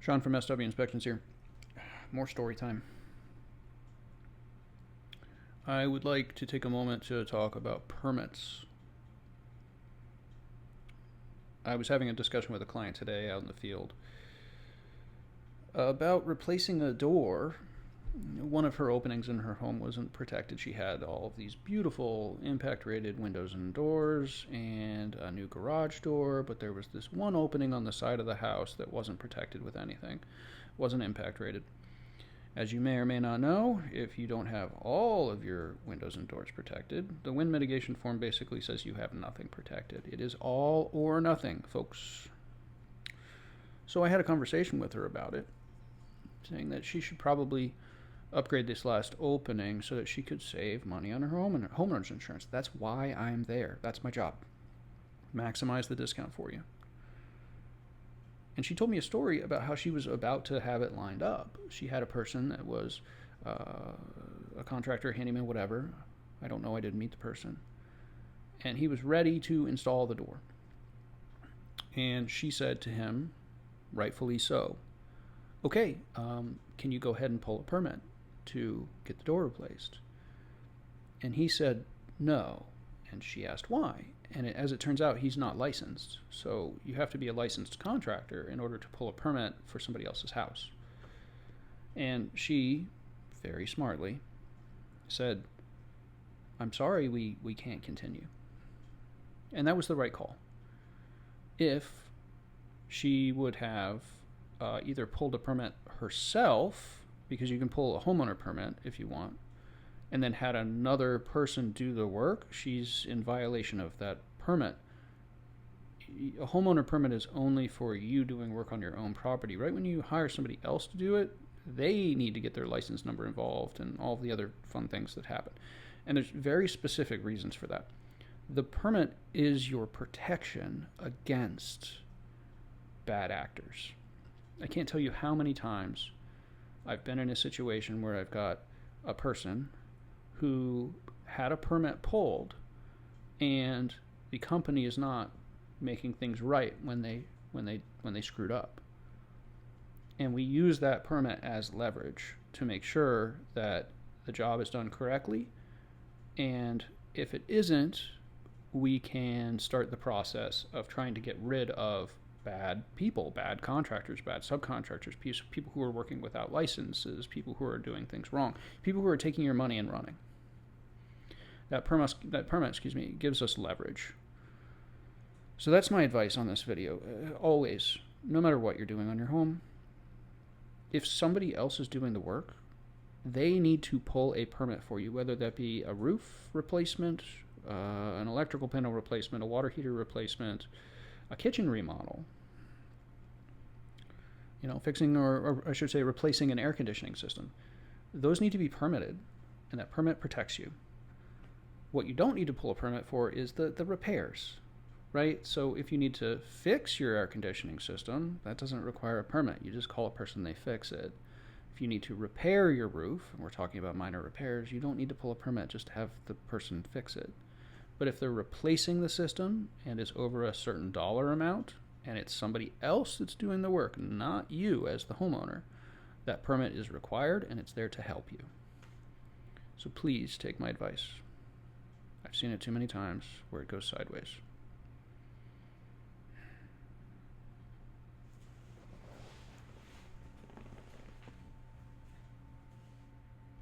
Sean from SW Inspections here. More story time. I would like to take a moment to talk about permits. I was having a discussion with a client today out in the field about replacing a door. One of her openings in her home wasn't protected. She had all of these beautiful impact rated windows and doors and a new garage door, but there was this one opening on the side of the house that wasn't protected with anything, wasn't impact rated. As you may or may not know, if you don't have all of your windows and doors protected, the wind mitigation form basically says you have nothing protected. It is all or nothing, folks. So I had a conversation with her about it, saying that she should probably upgrade this last opening so that she could save money on her homeowner's insurance. That's why I'm there. That's my job. Maximize the discount for you. And she told me a story about how she was about to have it lined up. She had a person that was a contractor, handyman, whatever. I don't know. I didn't meet the person. And he was ready to install the door. And she said to him, rightfully so, okay, can you go ahead and pull a permit to get the door replaced? And he said no. And she asked why. And as it turns out, he's not licensed. So you have to be a licensed contractor in order to pull a permit for somebody else's house. And she, very smartly, said, I'm sorry, we can't continue. And that was the right call. If she would have either pulled a permit herself, because you can pull a homeowner permit if you want, and then had another person do the work, she's in violation of that permit. A homeowner permit is only for you doing work on your own property. Right when you hire somebody else to do it, they need to get their license number involved and all the other fun things that happen. And there's very specific reasons for that. The permit is your protection against bad actors. I can't tell you how many times I've been in a situation where I've got a person who had a permit pulled and the company is not making things right when they screwed up. And we use that permit as leverage to make sure that the job is done correctly. And if it isn't, we can start the process of trying to get rid of bad people, bad contractors, bad subcontractors, people who are working without licenses, people who are doing things wrong, people who are taking your money and running. That permit, gives us leverage. So that's my advice on this video. Always, no matter what you're doing on your home, if somebody else is doing the work, they need to pull a permit for you, whether that be a roof replacement, an electrical panel replacement, a water heater replacement, a kitchen remodel, fixing or I should say replacing an air conditioning system. Those need to be permitted, and that permit protects you. What you don't need to pull a permit for is the repairs, right? So if you need to fix your air conditioning system, that doesn't require a permit. You just call a person, they fix it. If you need to repair your roof, and we're talking about minor repairs, you don't need to pull a permit just to have the person fix it. But if they're replacing the system and it's over a certain dollar amount, and it's somebody else that's doing the work, not you as the homeowner, that permit is required and it's there to help you. So please take my advice. I've seen it too many times where it goes sideways.